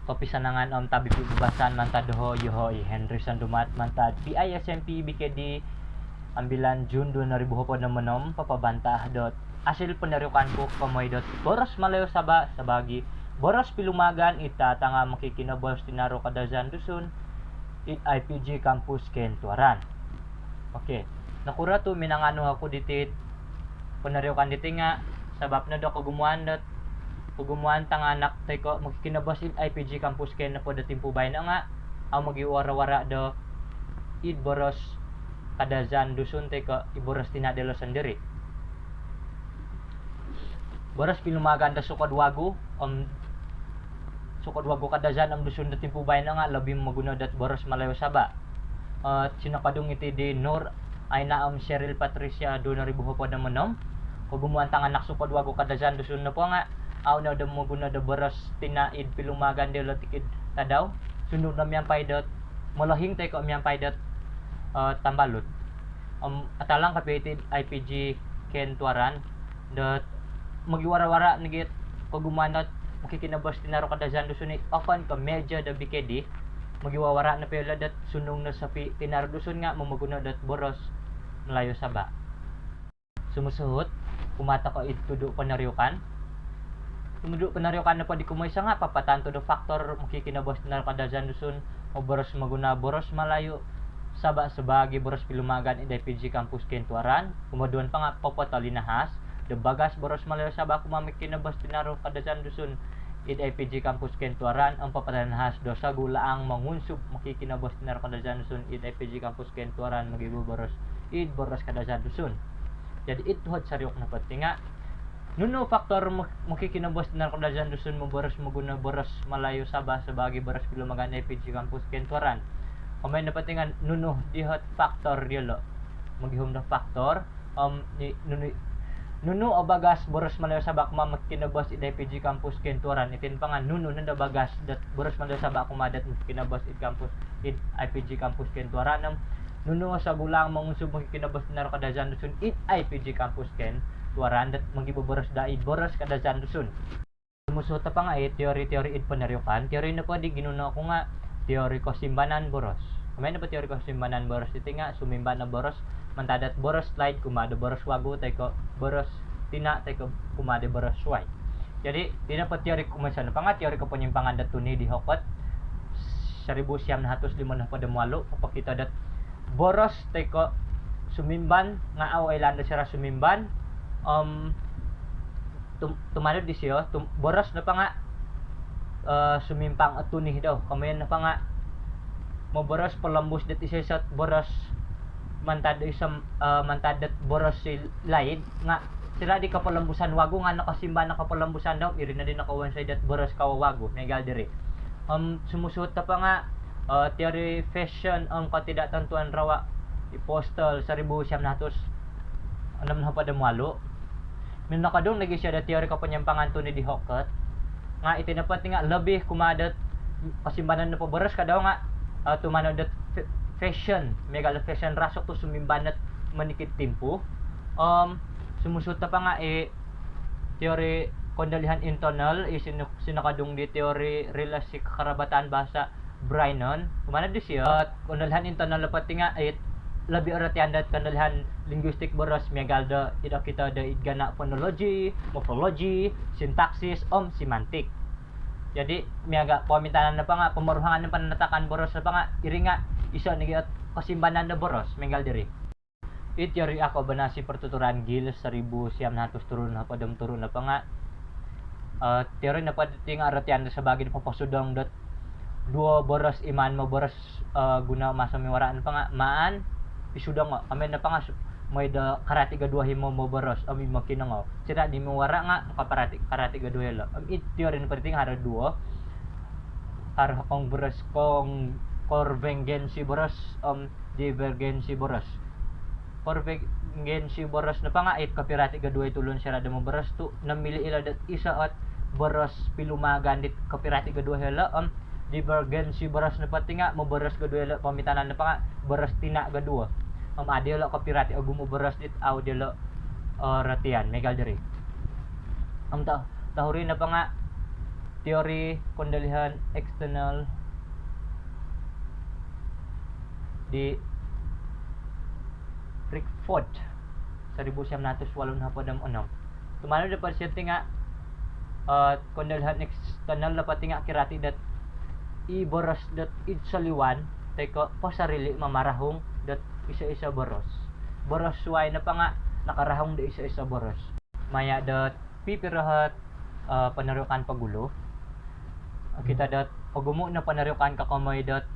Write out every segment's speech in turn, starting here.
Topi sanangan tabi pibabasan mantad ho yohoi Henry Sandumat mantad PISMP BKD ambilan Jun 2026 papabantah dot asil penarukan ko kamoy dot boros malayo saba sabagi boros pilumagan ita tanga makikinabos tinaro kadazan dusun it IPG campus ken tuaran. Okay, nakura to minangano ako ditit penarukan ditinga sabab na do kagumuan dot pagumuan tanga anak tay ko magkinabas id IPG campus ken na po dating pubay na nga ang magiwara-wara do id boros kadazan dusun tay ko iboros tinadelo sendiri boros pilumagan da sukad wago sukad wago kadazan ang dusun dating pubay na nga labi maguna dat boros malayo saba sinakadung iti di Nur ay naam Cheryl Patricia do na ribuho po na manom pagumuan tanga anak sukad wago kadazan dusun na po nga aw na da mo guna da boros tinaid pilumagan de latikid tadaw sunod na miyang paidot malahing tay ko miyang paidot tambalot atalang kapitid IPG ken tuaran dot magiwara-wara nigit pagumanat makikinabas tinaro kadazan dusun often ka medya da BKD magiwawara na pela dat sunong na sa tinaro dusun nga mamaguna dat boros malayo saba sumusuhot kumata ko itudo panariukan tumudo panaryokan na pa di kumaysa nga papatanto do factor makikinabos na kadazan dusun o boros maguna boros malayo saba sabagi boros pilumagan id IPG campus ken tuaran kumaduan pa nga papatalinahas de bagas boros malayo saba kumakikinabos tinaro kadazan dusun id IPG campus ken tuaran ang papatalinahas do sa gulaang mangunsub makikinabos tinaro kadazan dusun id IPG campus ken tuaran magibo boros id boros kadazan dusun jadi ituhot saryok na patinga nuno faktor makikinabos na kadazan dusun mo boros maguna boros malayo saba sabagi boros pilumagan IPG campus ken tuaran kamay napatingan nuno dihot factor yelo magihom na factor nuno o bagas boros malayo saba kuma makikinabos id IPG campus ken tuaran itin pa nga nuno nanda bagas dat boros malayo saba kumadat makikinabos id campus id IPG campus ken tuaran nuno sa gulang mangunsub makikinabos na kadazan dusun id IPG campus ken tuaran dat magiboboros daid boros kadazan dusun sumusuta pa nga teori id panaryokan teori na po di ginuna ko nga teori ko simbanan boros may na pa teori ko simbanan boros iti nga sumimba na boros mantadat boros slide kumado boros wago tay ko boros tina tay ko kumade boros way jadi tina pa teori ko na pa nga teori ko panyimpangan dat tuni di hokot 1905 na padamualo papakita dat boros tay ko sumimban nga aw ay landa sira sumimban tumadod di siyo boros na pa nga sumimpang at tunih daw kamayan na pa nga mo boros palambus dat isa sa boros mantado isang mantadat boros si laid nga sila di kapalambusan wago nga nakasimba nakapalambusan daw iri na din nakawan sa dat boros kawawago negal diri sumusuot na pa nga theory fashion ang katidatan tuan rawa ipostal sa 1900 anam na pa damalo min nakadong nagi siya da teori ka panyampangan to ni di hokot nga itinapat nga labi kumadat kasimbanan na po boros ka daw nga tumano dat fashion megal fashion rasok to sumimbanat manikit timpo sumusut pa nga teori kondalihan internal sinakadong di teori relasyon karabatan basa Brainon kumana di siya kondalihan internal lapat nga labi oratian dat kanalhan linguistic boros megalda ida kita da idgana phonology, morphology, syntaxis, semantic. Jadi miaga pamintanan na pa nga pamaruhangan ng pananatakan boros na pa nga iri nga isa nigi at kasimbanan na boros mengal diri. It teori ako banasi pertuturan gil 1900 turun na padam turun na pa nga teori na pa ting aratian sa bagay na papasudong dot duo boros iman mo boros guna masamiwaraan pa nga maan isudang nga amen na pa nga may da karate gadua himo mo boros ami makinangaw sira di mo wara nga karate gadua la it teori na pariting hara duo har kong boros kong convergency boros divergency boros convergency boros na pa nga kapirate gadua tulon sira da mo boros tu namili ila dat isa at boros pilumagan dit kapirate gadua la divergency boros na pati nga mo boros gadua la pamitanan na pa nga boros tina gadua adyo la copyright o gumuboros dit audio la ratian megal diri tahuri na pa nga teori kondalihan eksternal di Rickford 1986. Tumano dapat siya tinga kondalihan eksternal dapat tinga kirati dat boros dat idsaliwan teko pasarili mamarahong dat isa-isa boros suway na pa nga nakarahong da isa-isa boros maya dat pipirahat panarukan pagulo kita dat pagumo na panarukan kakamay dat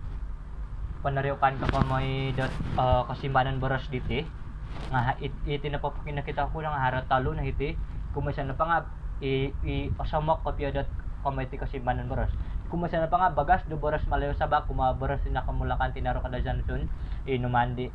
kasimbanan boros diti nga iti na papakita ko lang harat talo na iti kumasa na pa nga asamak kopya dat kamay ti kasimbanan boros kumasa na pa nga bagas do boros malayo sabak kumaboros na kamulakan tinaro kada Johnson inumandi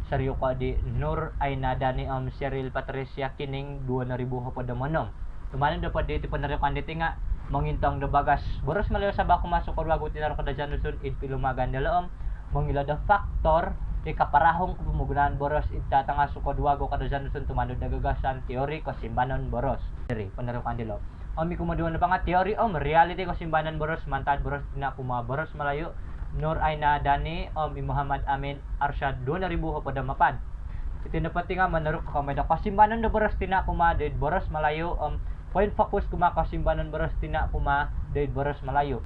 saryo ko di Nur ay nada ni Cyril Patricia kining 2,000 pada manong tumanan dapat di panarikan diti nga mangintang do bagas boros malayo sabak kumasok ko wago tinaro kada Johnson pilumagan dalaom mangila da faktor di kaparahong pumugunan boros itatanga sukod wago kada Johnson tumanod nagagasan teori kasimbanan boros diri panarikan dilo mi kumaduan na pa nga teori reality kasimbanan boros mantad boros na kumaboros malayo Nur Aina Dani Muhammad Amin Arsyad 2,000 pada mapad iti napati nga manarok kamay da kasimbanan da boros tina kumadid boros malayo point focus kuma kasimbanan boros tina kumadid boros malayo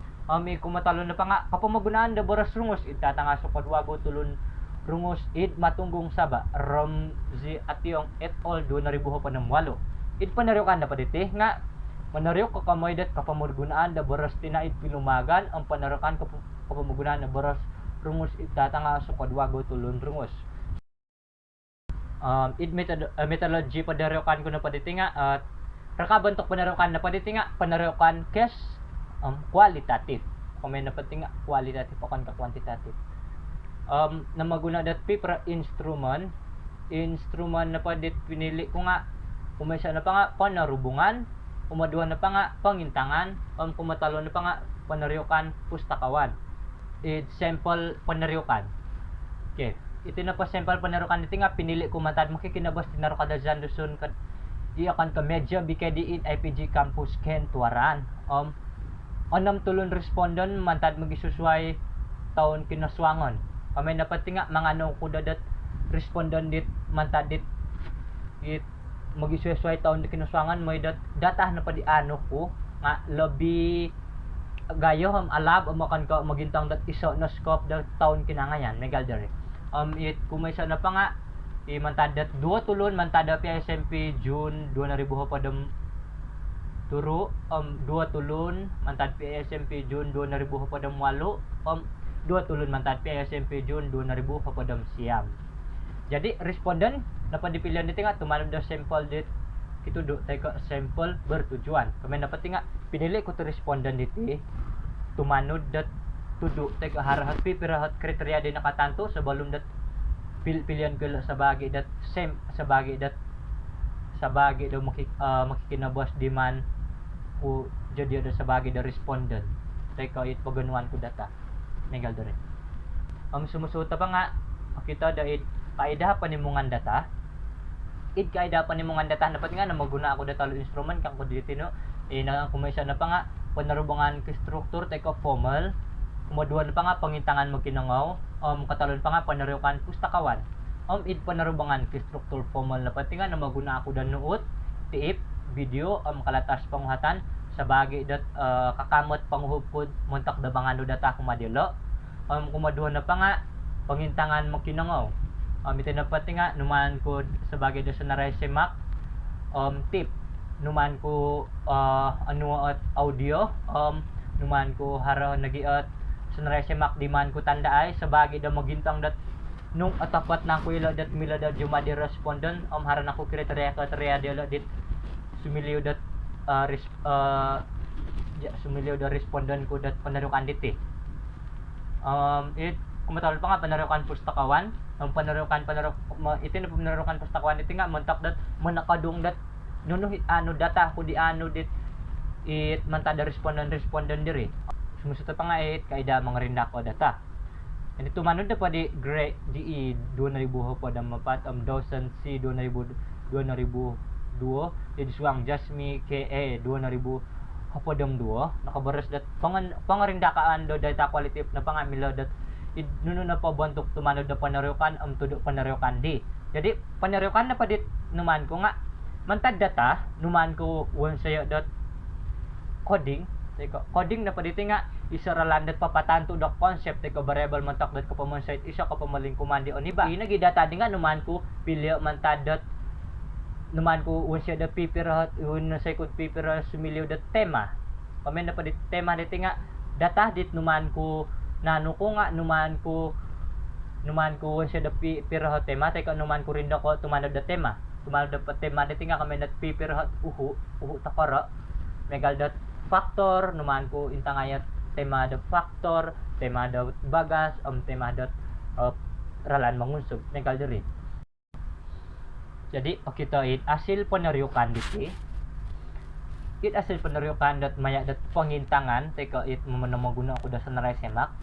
kumatalo na pa nga kapamagunaan da boros rungos itatanga sukod wago tulun rungos matunggong saba Ramzi Ationg et al 2,000 pada mwalo panarokan na pa diti nga manarok kakamay dat kapamagunaan da boros tina pilumagan ang panarokan kapamagunaan da boros rungos itatanga sukod wago tulun rungos methodology panarokan ko na pa diti nga rakabantok panarokan na pa diti nga panarokan kes qualitative kung may napating qualitative o ka quantitative na maguna dat paper instrument na pa dit pinili ko nga kumesa na pa nga panarubungan umaduhan na pa nga pangintangan kumatalo na pa nga panaryokan pustakawan sample panaryokan okay iti na pa sample panaryokan iti nga pinili ko matad makikinabas tinaro kada Janduson iyakan ka medya BKD in IPG campus Ken Tuaran onam tulon respondent mantad magisusway taon kinaswangon kami napati nga mga ano kudadat respondent dit mantad dit magisway taon di kinaswangan may data na pa di ano ko nga lobby gayo alab makan ka magintang dat iso no scope dat taon kinangayan megal dere kumaysa na pa nga mantadat 2 tulon mantada PSMP June 2,000 pada turo 2 tulon mantad PSMP June 2,000 pada mwalo 2 tulon mantad PSMP June 2,000 pada siyam jadi respondent dapat dipilihan dito nga tumanod da sample dit ito do tayo sample bertujuan kami dapat nga pinili ko to respondent dito tumanod dat tudo tayo harahat pipirahat kriteria din nakatanto sa balum dat pilihan ko sa bagay dat same sa bagay daw makikinabas di man ko jadi ada sa bagay da respondent tayo it paganuan ko data megal dere sumusuta pa nga kita da kaidah panimungan data kaidah panimungan data dapat nga na maguna ako data lo instrument kang ko dito no na kumaysa na pa nga panarubangan ke struktur teko formal kumaduan pa nga pangintangan magkinangaw katalon pa nga panarukan pustakawan panarubangan ke struktur formal dapat nga na maguna ako dan nuot tiip video kalatas panguhatan sa bagay dat kakamot panguhupod muntak da bangano data kumadilo kumaduan na pa nga pangintangan magkinangaw itinapati nga numan ko sa bagay da sa naresemak tip numan ko ano at audio numan ko haro nagiat sa naresemak di man ko tandaay sa bagay da magintang dat nung atapat na ko ila dat mila da jumadi respondent haran ako kriteria dilo dit sumiliw dat sumiliw da respondent ko dat panarukan dit kumatawal pa nga panarukan pustakawan panarukan iti na panarukan pustakawan iti nga montak dat manakadung dat nuno ano data ko di ano dit mantada respondent diri sumusuta pa nga kaida mga rinda ko data and ito manod na pa di grade DE 2,000 pada mapat Dawson C 2,000 di suang Jasmine KA 2,000 kapadam duo nakabaras dat pangarindakaan do data quality na pangamilo dat nuno na pabantok tumanod na panaryokan tudo panaryokan di. Jadi panaryokan na padit numan ko nga mantad data numan ko won sayo dot coding coding na padit nga isaralan dat papatanto dot concept ko variable mantak dat ko pamon site isa ka pamaling command on iba inagi data di nga numan ko pilyo mantad dot numan ko won siya dot pipirot won na say ko pipirot sumilyo dot tema pamen na padit tema dit nga data dit numan ko nano ko nga numan ko won siya dot pipirot tema tay ka numan ko rin ko tumanod dot tema tumanod dot tema dit nga kami dot pipirot uhu takara megal dot factor numan ko intangayat tema dot factor tema dot bagas tema dot ralan mangunsog megal diri. Jadi okay to it asil penaryukan diti it asil penaryukan dot maya dot pangintangan tay ka it maguna ako da sa naray semak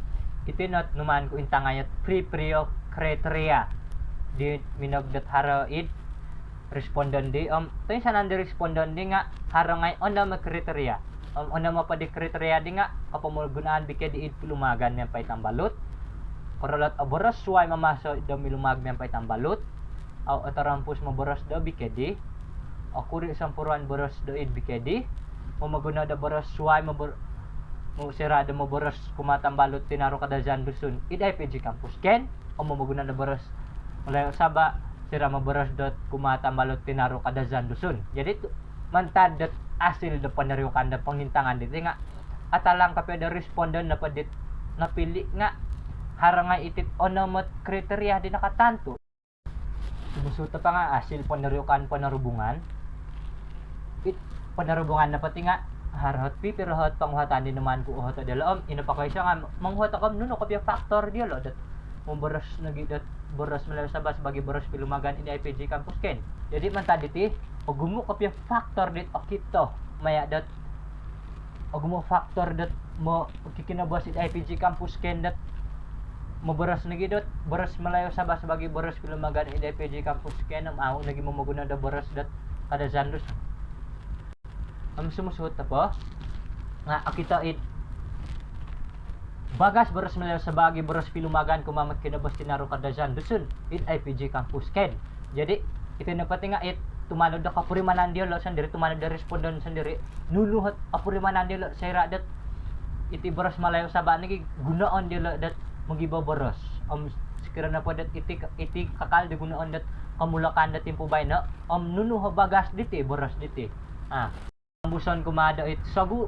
iti not numan ko intangayat pre-prio criteria di minog dot haro it respondent di tayo sa nandi respondent di nga haro ngay onda ma kriteria onda ma pa di kriteria di nga kapamulgunaan bike di it lumagan yang pay tambalot korolat aboras suway mamaso do milumag yang pay tambalot aw atarampus maboras do bike di akuri sampuran boras do it bike di mamaguna da boras suway mabor mo sirado mo boras kumatambalot tinaro kada jan dusun iday PG campus ken o mamaguna da boras mulay saba sira maboras dot kumatambalot tinaro kada jan dusun jadi mantad dot asil do panaryukan da pangintangan dit nga atalang kapya da respondent na padit napili nga harangay itit onomot kriteria di nakatanto sumusuta pa nga asil panaryukan panarubungan it panarubungan na pati nga harhot pipirhot panghuhatan din naman ko uhot adalaom ino pa kayo siya nga manghuhot akam nuno kapya factor diyo lo dat boros nagidat boros malayo sabas bagi boros pilumagan in IPG campus ken jadi man taditi og gumo kapya factor dit okito maya dat og gumo factor dat mo kikinabos in IPG campus ken dat mo boros nagidot boros malayo sabas bagi boros pilumagan in IPG campus ken ang nagi mo maguna da boros dat kada zandos sumusuot na po nga akita it bagas boros malayo sa bagi boros pilumagan kumamat kinabas tinaro kada jan dusun it IPG campus ken jadi ito na pati nga it tumanod da kapurimanan diyo lo sandiri tumanod da respondent sandiri nuluhot kapurimanan diyo lo sayra dat iti boros malayo sa ba nagi gunaon diyo lo dat magiba boros sikira na po dat iti kakal di gunaon dat kamulakan dat timpubay no nunuho bagas diti boros diti buson kumada it sagu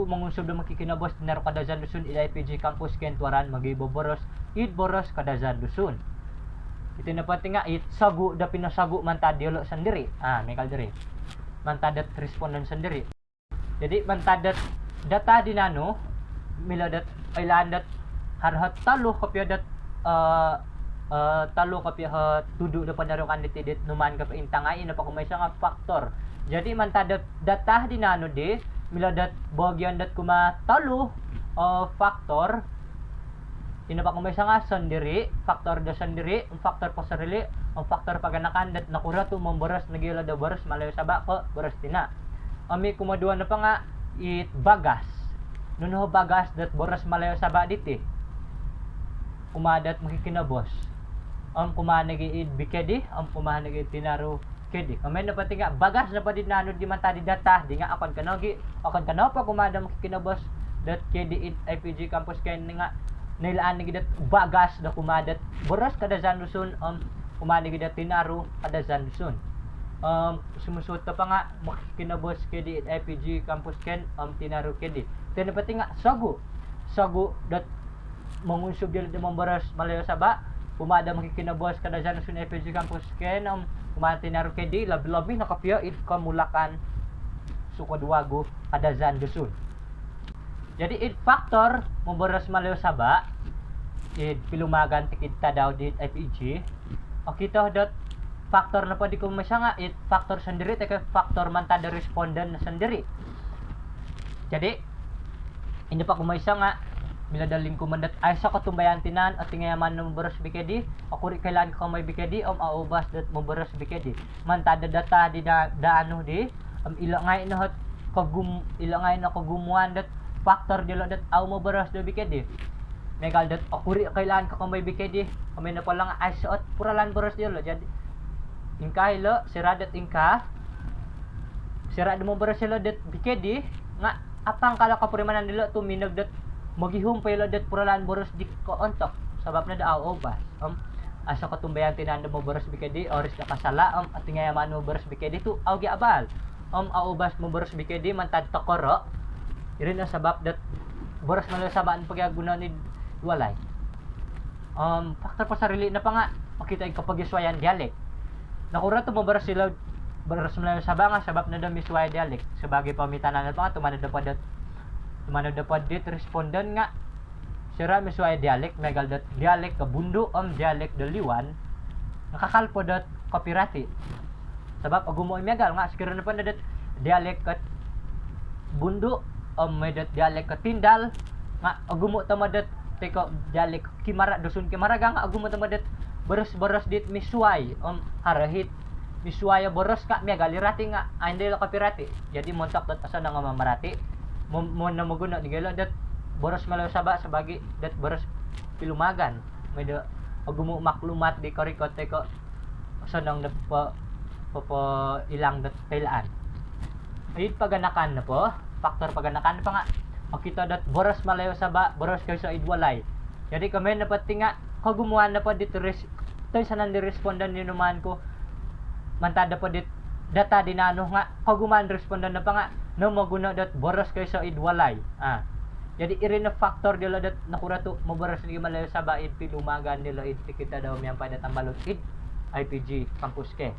mangunsub da makikinabos tinaro kada jan dusun ila IPG campus ken tuaran magiboboros it boros kada jan dusun ito na pati nga it sagu da pinasagu mantad diolo sandiri mekal diri mantadat respondent sandiri jadi mantadat data dinano miladat ailandat harhat talo kapya dat talo kapya tudu da panarukan ditidit numan ka intangay na pa kumaysa nga factor jadi mantadat data dinano di miladat bagyan dat kuma talo factor ina pa kumaysa nga sandiri factor da sandiri ang factor pa sarili ang factor paganakan dat nakura to mamboras nagila da boros malayo saba ko boros tina ami kumaduan na pa nga it bagas nuno bagas dat boros malayo saba diti kumadat makikinabos ang kumanagi it bikedi ang kumanagi tinaro kedi kamay na pati nga bagas na pa din nanod di man tadi data di nga akon kanogi akon kano pa kumada makikinabos dat kedi it IPG campus kay nga nilaan ni dat bagas da kumadat boros kada jan dusun kumada gidat tinaro kada jan dusun sumusut pa nga makikinabos kedi it IPG campus ken tinaro kedi ten pati nga sagu dat mangunsub dili mamboros malayo saba kumada makikinabos kada jan dusun IPG campus ken kumati naro kedi labi-labi nakapya it kamulakan sukadwago kada jan dusun jadi it factor mamboros malayo saba it pilumagan tikita daw dit IPG kita dot factor na pwede kung masya nga it factor sendiri teka factor man tada respondent na sendiri jadi hindi pa kumaysa nga miladaling kumandat ay sa katumbayan tinan at tingayaman ng boros bikedi ako rin kailan ko may bikedi aubas dat mo boros bikedi man tada data di daano di ilang ngay inohot ilangay na kagumuan dat factor dilo dat aw mo baras do bikedi megal dat akuri kailan ka kamay bikedi kamay na palang ay suot puralan baras dilo jadi ingka ilo siradat ingka sirad mo baras dilo dat bikedi nga apang kala kapurimanan dilo tuminag dat magihum pa ilo dat puralan baras di ko ontok sabab na daaw obas asa katumbayan tinanda mo baras bikedi oris na kasala at tingayaman mo baras bikedi tu aw giabal aubas mo baras bikedi mantad takoro irin na sabab dat baras malasabaan pagyaguna ni walay faktor pa sarili na pa nga makita yung kapagiswayan dialek nakura to mo baras sila baras malasaba nga sabab na dami swaya dialek sabagay pamitanan na pa nga tumanad dapat dit respondent nga sira miswaya dialek megal dat dialek kabundo dialek daliwan nakakalpo dat copyrati sabab agumo megal nga siguro na pa na dat dialek kat bundo may dat dialek kat tindal nga agumo tama dat teko dialek kimara dusun kimaraga nga agumo tama dat baras dit misway harahit miswaya boros ka megal irati nga andel copyrati jadi montak dat asa nga mamarati mo na maguna digala dat boros malasaba sabagi dat boros pilumagan may da agumo maklumat di korikot teko asa nang ilang dat kailaan ayun paganakan na po faktor paganakan pa nga makita dat boros malayo saba boros kayo sa idwalay jadi kami napati nga kagumuhan na po dito toy sanan di respondan ni naman ko mantada po dit data dinano nga kaguman respondan na pa nga no maguna dat boros kayo sa idwalay jadi irin na factor dilo dat nakurato maboros ni malayo saba id pilumagan dilo id kita daw miyang pada tambalot id IPG campus ke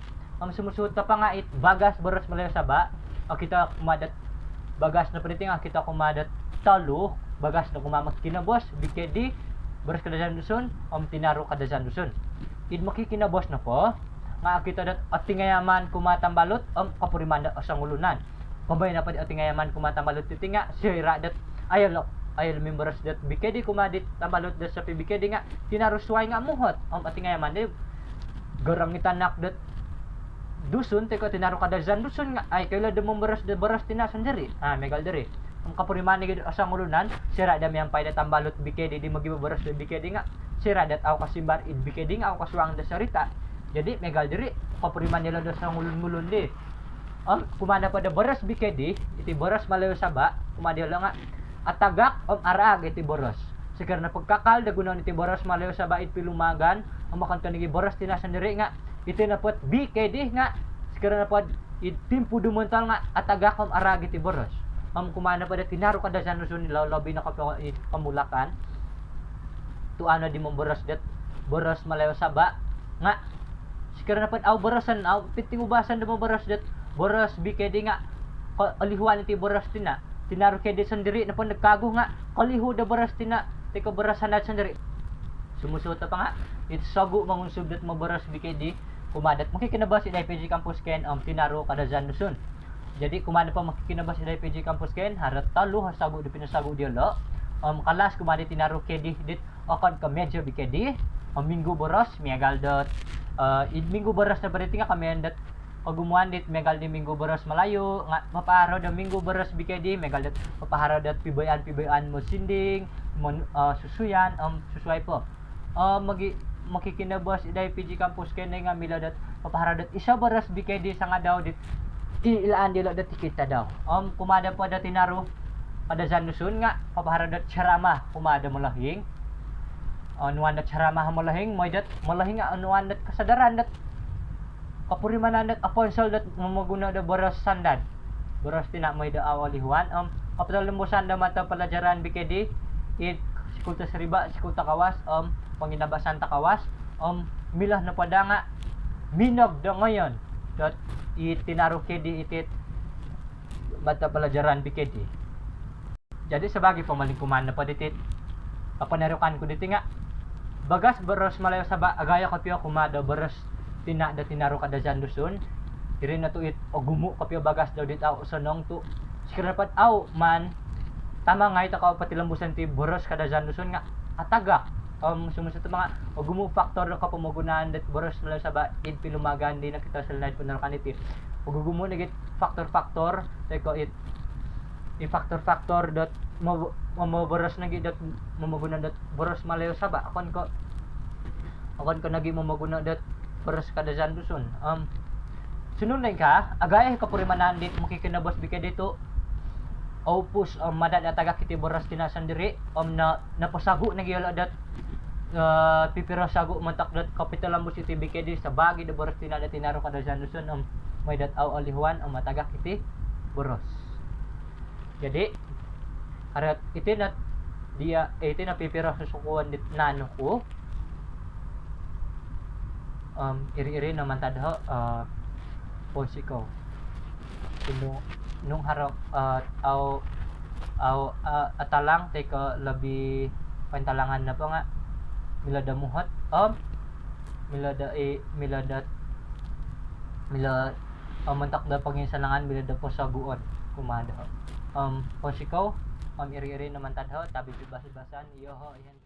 sumusuot ka pa nga it bagas boros malayo saba o kita kumadat bagas na pwede nga kita kumadat talo bagas na kumamak kinabos bikedi boros kadazan dusun tinaro kadazan dusun id makikinabos na po nga kita dat atingayaman kumatambalot kapuriman dat asang ulunan kumbay na pa atingayaman kumatambalot titinga sira dat ayol memberos dat bikedi kumadit tambalot dat sa bikedi nga tinarusway nga muhot atingayaman de garang itanak dat dusun teko tinaro kadazan dusun nga ay kaila de memberos de beras tinasan diri megal diri ang kapuriman ni asang ulunan sira dami ang payda tambalot bikedi di magiberos de bikedi nga sira dat aw kasimbar id bikedi nga aw kaswang da sarita jadi megal diri kapuriman nila da sang ulun-ulun di kumanda pa da beras bikedi iti beras malayo saba kumanda lang nga atagak arag iti boros sikar na pagkakal da gunaon iti boros malayo saba it pilumagan ang makanto ni boros tinasan diri nga iti napot BKD nga siguro na pod itimpo dumontal nga atagak arag iti boros kumana pa da tinaro kada sa nusun nila labi na kamulakan tu ano di mo boros dat boros malayo saba nga siguro na pod aw borosan aw piting ubasan da mo boros dat boros BKD nga alihuan iti boros tinaro kay di sandiri na po nagkago nga kalihu da boros tiko borosan na sandiri sumusuta pa nga itsago mangunsub dat mo boros BKD kumadat makikinabas sa IPG Campus Ken tinaro kadazan dusun jadi kumadat pa makikinabas sa IPG Campus Ken harat talo hasago di pinasago diolo kalas kumadat tinaro kedi dit akad ka medyo BKD minggu boros miagal dot minggu boros na bariti nga kami dat pagumuan dit megal di minggu boros malayo nga mapaharo da minggu boros BKD megal dat mapaharo dat pibayan mo sinding susuyan susuay po makikinabos iday PG Campus Ken nga miladat papaharadat isa boros BKD sa nga daw dit ilaan dilo dat kita daw kumada po dat tinaro pada zanusun nga papaharadat charama kumada molahing anuan dat charama molahing moy dat molahing nga anuan dat kasadaran dat kapurimanan dat aponsol dat mamaguna da boros sandan boros tina moy da awalihuan kapital lembusan da mata pelajaran BKD it sikulta seriba sikulta kawas panginabasan takawas milah na pada nga minog da ngayon dot itinaro kedi itit mata pelajaran BKD jadi sebagai pamalingkuman na paditit papanarukan ko diti nga bagas boros malayo saba agaya kapyo kumada boros tinaro kada jan dusun irin na to it ogumo kapyo bagas daw dit aw sonong to sikirapat aw man tama nga ito ka patilambusan ti boros kada jan dusun nga ataga sumusot mga ogumo factor ka pamagunan dat boros malayo saba id pilumagan di nakita sa light punar kaniti ogumo nagit factor teko it faktor-faktor dot mo boros na gid dot mamaguna dot boros malayo saba akon ko nagi mamaguna dot boros kada janduson sununay ka agay ka purimanan dit makikinabos bika dito opus madad ataga kiti boros tinasan diri na napasago na gyud dat pipiro sago mantak dat Kapitolambos iti bikedi sa bagi de boros tinada tinaro kada janduson may dat aw alihuan mataga kiti boros. Jadi arat iti na dia iti na pipiro sa sukuan dit nano ko iri-iri naman tadho posiko nung harap atalang teka labi pantalangan na pa nga milada muhat milada mantak da panginsalangan milada posaguon kumada posiko iri-iri naman tadho tabi bibas-basan iyo ho ihan